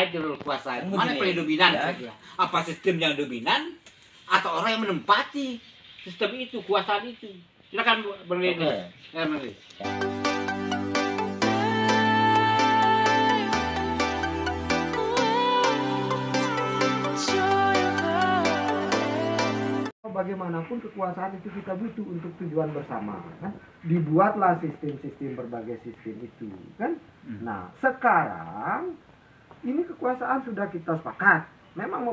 terkait dengan kekuasaan. Mana yang paling dominan? Ya. Apa sistem yang dominan atau orang yang menempati sistem itu, kekuasaan itu? Silakan Bang Reni. Ya, Bang Reni. Bagaimanapun kekuasaan itu kita butuh untuk tujuan bersama, kan? Dibuatlah sistem-sistem, berbagai sistem itu, kan? Nah, sekarang ini kekuasaan sudah kita sepakat, memang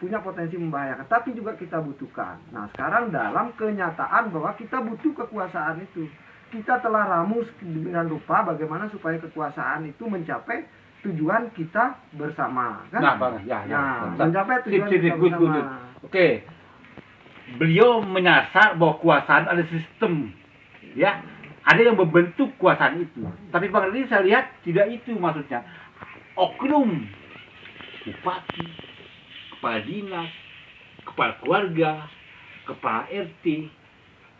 punya potensi membahayakan, tapi juga kita butuhkan. Nah, sekarang dalam kenyataan bahwa kita butuh kekuasaan itu, kita telah ramus dengan rupa bagaimana supaya kekuasaan itu mencapai tujuan kita bersama, kan? Nah, Bang, ya. Mencapai tujuan kita bersama. Oke. Beliau menyasar bahwa kekuasaan ada sistem, ya, ada yang membentuk kekuasaan itu. Tapi Bang Reni saya lihat tidak itu maksudnya. Oknum, bupati, kepala dinas, kepala keluarga, kepala RT,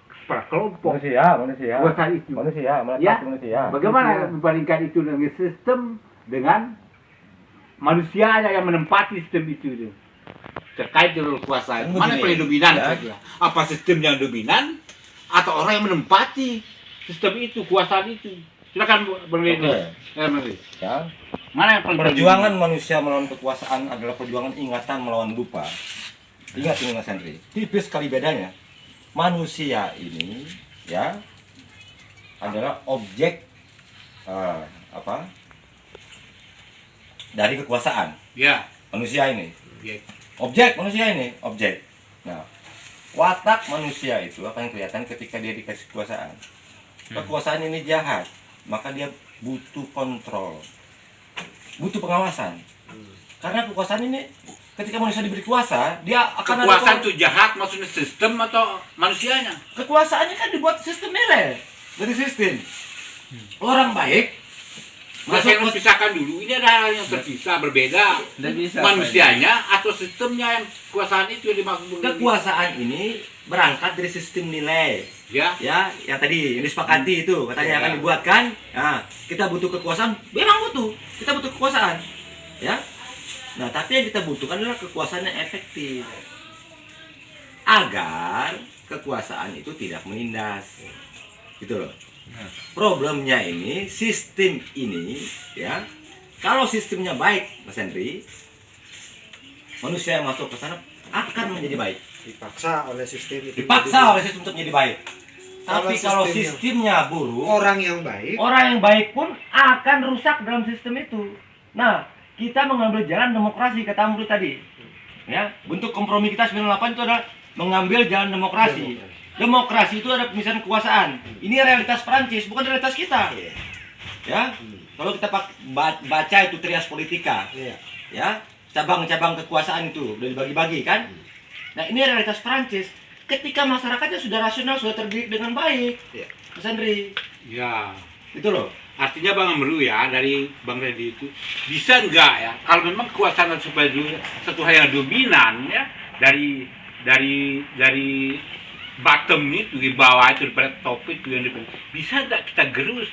kepala kelompok, manusia, kekuasaan itu. manusia. Bagaimana membandingkan itu dengan sistem dengan manusianya yang menempati sistem itu? Terkait dengan kekuasaan, mana yang paling dominan? Ya. Apa sistem yang dominan atau orang yang menempati sistem itu, kekuasaan itu? Silakan Bang Reni. Ya. Mana yang paling Perjuangan manusia melawan kekuasaan adalah perjuangan ingatan melawan lupa. Ingat ini Mas Henry, tipis sekali bedanya. Manusia ini ya adalah objek dari kekuasaan. Ya. Manusia ini. Ya. Objek manusia ini, objek. Nah, watak manusia itu apa yang kelihatan ketika dia dikasih kekuasaan. Kekuasaan ini jahat, maka dia butuh kontrol, butuh pengawasan. Karena kekuasaan ini, ketika manusia diberi kuasa, dia akan kekuasaan itu jahat, maksudnya sistem atau manusianya? Kekuasaannya kan dibuat sistem nilai dari sistem. Orang baik. Saya harus pisahkan dulu, ini ada yang terpisah, berbeda. Manusianya atau sistemnya yang kekuasaan itu yang dimaksud. Kekuasaan ini berangkat dari sistem nilai. Ya, yang tadi yang disepakati itu katanya akan dibuatkan. Nah, kita butuh kekuasaan, memang butuh. Kita butuh kekuasaan. Ya. Nah, tapi yang kita butuhkan adalah kekuasaan yang efektif. Agar kekuasaan itu tidak menindas. Gitu loh. Problemnya ini, sistem ini, ya, kalau sistemnya baik, Mas Henry, manusia yang masuk ke sana akan menjadi baik. Dipaksa oleh sistem itu. Dipaksa oleh sistem untuk menjadi baik. Tapi kalau sistemnya buruk, orang yang baik pun akan rusak dalam sistem itu. Nah, kita mengambil jalan demokrasi, kata Amru tadi. Ya, bentuk kompromi kita 98 itu adalah mengambil jalan demokrasi. Demokrasi itu ada pemisahan kekuasaan. Ini realitas Prancis, bukan realitas kita. Ya, kalau kita baca itu Trias Politika, ya, cabang-cabang kekuasaan itu udah dibagi-bagi kan. Nah, ini realitas Prancis. Ketika masyarakatnya sudah rasional, sudah terdidik dengan baik, Mas Andri. Ya, itu loh. Artinya Bang Amru ya, dari Bang Reni itu bisa enggak ya, kalau memang kekuasaan sebagai satu hal yang dominan ya, dari bottom itu, di bawah itu, pada top itu yang bisa nggak kita gerus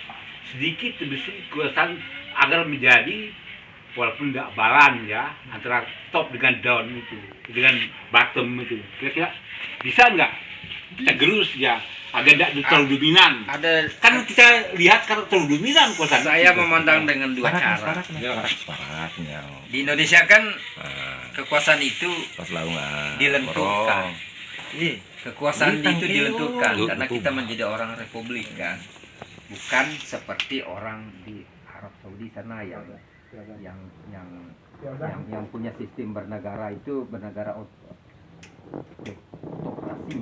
sedikit demi kekuasaan agar menjadi walaupun nggak balan ya antara top dengan down itu, dengan bottom itu, kira-kira bisa nggak kita gerus ya agar tidak terlalu dominan? Kan kita lihat kalau terlalu dominan kekuasaan. Saya memandang dengan dua cara. Di Indonesia kan kekuasaan itu dilenturkan. Kekuasaan itu dilenturkan karena kita menjadi orang republik kan, bukan seperti orang di Arab Saudi sana yang punya sistem bernegara itu bernegara otokrasi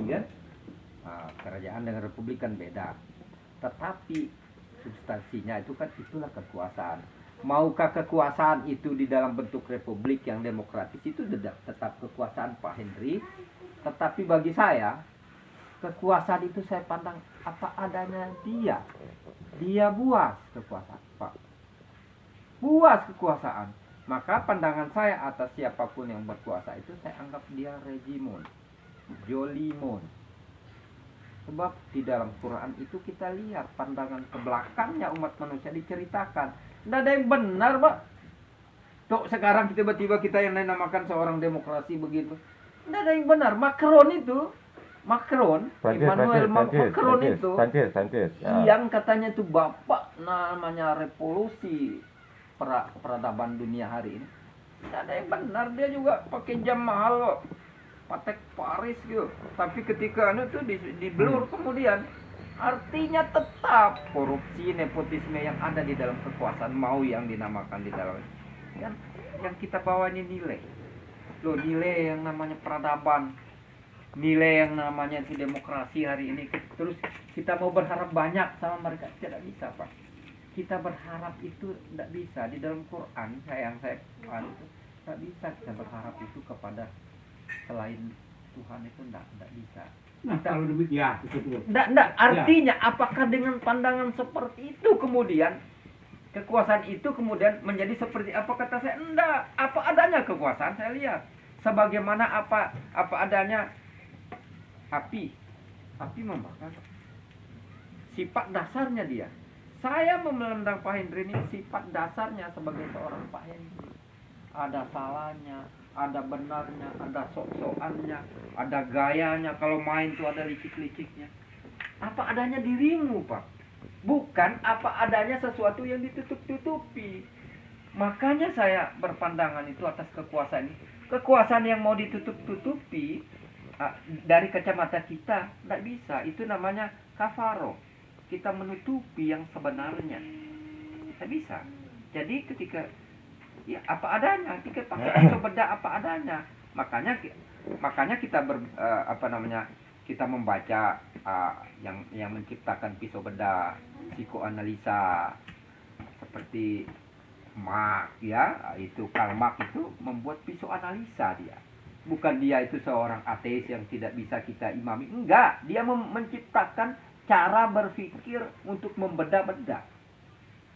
kan. Kerajaan dengan republik kan beda, tetapi substansinya itu kan itulah kekuasaan. Maukah kekuasaan itu di dalam bentuk republik yang demokratis itu tetap kekuasaan Pak Henry. Tetapi bagi saya, kekuasaan itu saya pandang apa adanya dia. Dia buas kekuasaan, Pak. Buas kekuasaan. Maka pandangan saya atas siapapun yang berkuasa itu saya anggap dia regimun, jolimon. Sebab di dalam Quran itu kita lihat pandangan ke belakangnya umat manusia diceritakan. Tidak ada yang benar, Pak. Tok sekarang tiba-tiba kita yang namakan seorang demokrasi begitu. Tidak ada yang benar. Macron, Emmanuel Macron itu, Prancis. yang katanya itu bapak namanya revolusi peradaban dunia hari ini. Tidak ada yang benar, dia juga pakai jam mahal kok. Patek Paris gitu. Tapi ketika itu di blur kemudian, artinya tetap korupsi, nepotisme yang ada di dalam kekuasaan mau yang dinamakan di dalam yang kita bawa ini nilai. Loh, nilai yang namanya peradaban, nilai yang namanya itu demokrasi hari ini. Terus kita mau berharap banyak sama mereka, tidak bisa, Pak. Kita berharap itu tidak bisa. Di dalam Quran itu tidak bisa kita berharap itu kepada selain Tuhan, itu tidak bisa. Nah, kalau demikian, itu. Tidak, artinya apakah dengan pandangan seperti itu kemudian kekuasaan itu kemudian menjadi seperti apa kata saya? Enggak, apa adanya kekuasaan saya lihat. Sebagaimana apa adanya api membakar. Sifat dasarnya dia. Saya memandang Pak Hendri ini sifat dasarnya sebagai seorang Pak Hendri. Ada salahnya, ada benarnya, ada sok-sokannya, ada gayanya. Kalau main tuh ada licik-liciknya. Apa adanya dirimu, Pak. Bukan apa adanya sesuatu yang ditutup-tutupi. Makanya saya berpandangan itu atas kekuasaan ini. Kekuasaan yang mau ditutup-tutupi dari kacamata kita tidak bisa. Itu namanya kafaro. Kita menutupi yang sebenarnya. Tidak bisa. Jadi ketika ya apa adanya, kita pakai beda apa adanya. Makanya kita kita membaca yang menciptakan pisau bedah, psikoanalisa seperti Marx ya, itu Karl Marx itu membuat pisau analisa dia. Bukan dia itu seorang ateis yang tidak bisa kita imami. Enggak, dia menciptakan cara berpikir untuk membedah-bedah.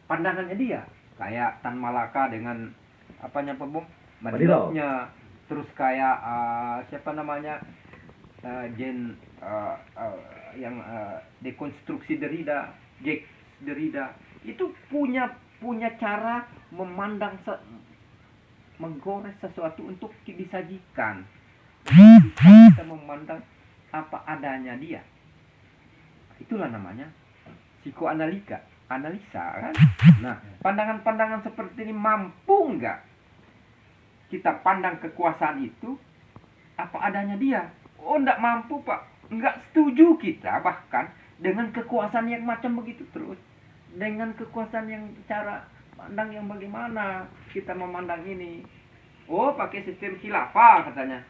Pandangannya dia kayak Tan Malaka dengan Meniloknya, terus kayak siapa namanya yang dekonstruksi Jacques Derrida itu punya cara memandang menggores sesuatu untuk disajikan. Kita memandang apa adanya dia. Itulah namanya psikoanalisa, kan? Nah, pandangan-pandangan seperti ini mampu enggak kita pandang kekuasaan itu apa adanya dia? Oh, enggak mampu, Pak. Enggak setuju kita bahkan dengan kekuasaan yang macam begitu terus. Dengan kekuasaan yang cara pandang yang bagaimana kita memandang ini. Oh, pakai sistem khilafah katanya.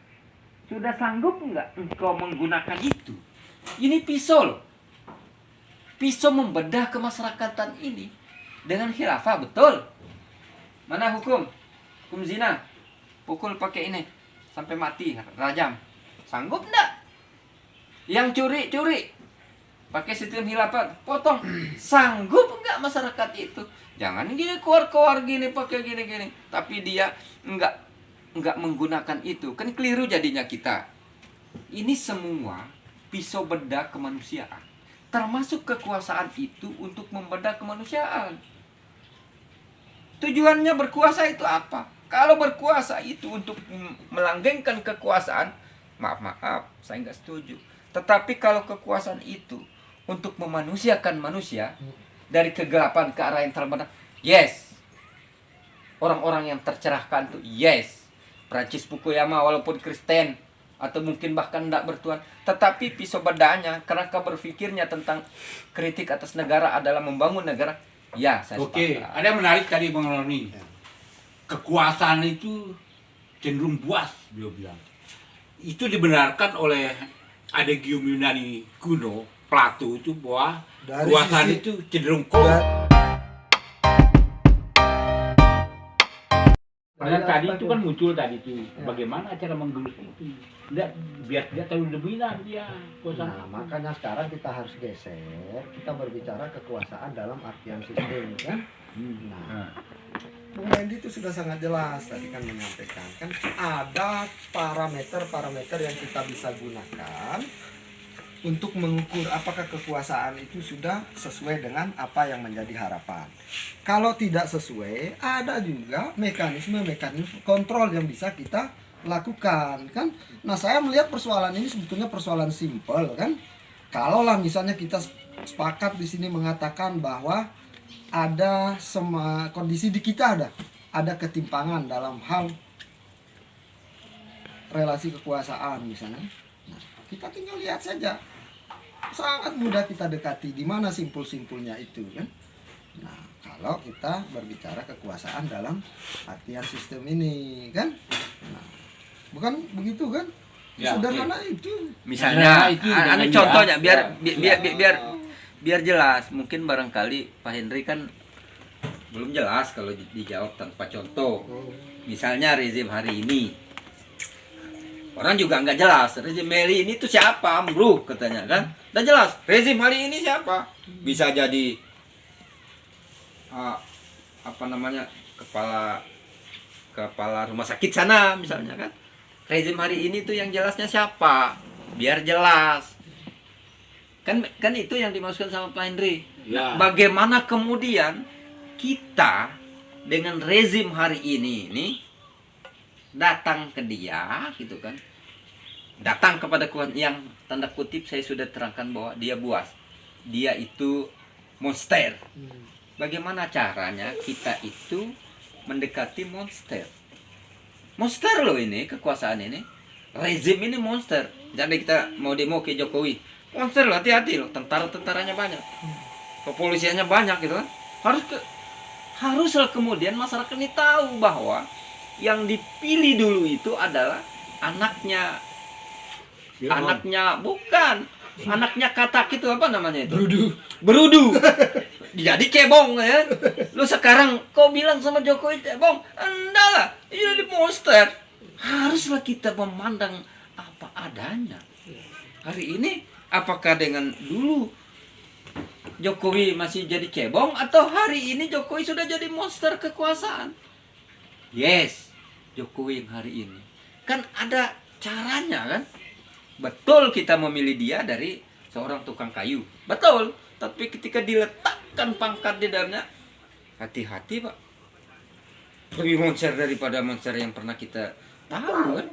Sudah sanggup enggak engkau menggunakan itu? Ini pisau loh. Pisau membedah kemasyarakatan ini dengan khilafah, betul. Mana hukum? Hukum zina. Pukul pakai ini sampai mati, rajam. Sanggup enggak? Yang curi pakai sistem khilafah, potong. Sanggup enggak masyarakat itu? Jangan gini keluar gini pakai gini. Tapi dia enggak menggunakan itu. Kan keliru jadinya kita. Ini semua pisau bedah kemanusiaan. Termasuk kekuasaan itu untuk membedah kemanusiaan. Tujuannya berkuasa itu apa? Kalau berkuasa itu untuk melanggengkan kekuasaan, maaf, saya nggak setuju. Tetapi kalau kekuasaan itu untuk memanusiakan manusia dari kegelapan ke arah yang terang, yes. Orang-orang yang tercerahkan tuh, yes. Francis Fukuyama walaupun Kristen atau mungkin bahkan tidak bertuhan, tetapi pisau bedahnya kerangka berpikirnya tentang kritik atas negara adalah membangun negara. Ya, saya Oke, sepakat. ada yang menarik tadi Bang Roni. Kekuasaan itu cenderung buas, beliau bilang. Itu dibenarkan oleh Adegium Yunani kuno, Plato itu bahwa Dari kekuasaan sisi- itu cenderung Padahal tadi itu kan muncul tadi itu bagaimana cara menggerus itu. Enggak, biar tidak terlalu dominan dia Nah, kekuasaan. makanya sekarang kita harus geser, kita berbicara kekuasaan dalam artian sistem, kan? Nah, Bung Randy itu sudah sangat jelas tadi kan menyampaikan, kan ada parameter yang kita bisa gunakan untuk mengukur apakah kekuasaan itu sudah sesuai dengan apa yang menjadi harapan. Kalau tidak sesuai, ada juga mekanisme kontrol yang bisa kita lakukan, kan? Nah, saya melihat persoalan ini sebetulnya persoalan simpel, kan? Kalaulah misalnya kita sepakat di sini mengatakan bahwa ada kondisi di kita ada ketimpangan dalam hal relasi kekuasaan misalnya. Nah, kita tinggal lihat saja. Sangat mudah kita dekati di mana simpul-simpulnya itu, kan. Nah, kalau kita berbicara kekuasaan dalam artian sistem ini, kan. Nah, bukan begitu, kan? Ya, Sederhana itu. Misalnya, Nah, itu anu dengan contohnya dia. biar jelas. Mungkin barangkali Pak Henry kan belum jelas kalau dijawab tanpa contoh. Misalnya rezim hari ini, orang juga nggak jelas rezim Meli ini tuh siapa, bro, katanya kan. Dan jelas rezim hari ini siapa, bisa jadi apa namanya, kepala rumah sakit sana misalnya kan. Rezim hari ini tuh yang jelasnya siapa, biar jelas. Kan itu yang dimaksudkan sama Pak Henry. Ya. Bagaimana kemudian kita dengan rezim hari ini datang ke dia gitu kan. Datang kepada yang tanda kutip saya sudah terangkan bahwa dia buas. Dia itu monster. Bagaimana caranya kita itu mendekati monster? Monster loh ini, kekuasaan ini. Rezim ini monster. Jadi kita mau demo ke Jokowi. Monster loh, hati-hati loh. Tentara-tentaranya banyak. Kepolisiannya banyak gitu kan. Haruslah kemudian masyarakat ini tahu bahwa yang dipilih dulu itu adalah anaknya. Anaknya bukan. Anaknya katak itu apa namanya itu? Berudu. Jadi cebong ya. Lu sekarang kau bilang sama Jokowi cebong? Enggak lah. Ini monster. Haruslah kita memandang apa adanya. Hari ini apakah dengan dulu Jokowi masih jadi cebong atau hari ini Jokowi sudah jadi monster kekuasaan? Yes, Jokowi yang hari ini. Kan ada caranya kan? Betul kita memilih dia dari seorang tukang kayu. Betul. Tapi ketika diletakkan pangkat di dalamnya, hati-hati Pak. Lebih monster daripada monster yang pernah kita tahu kan.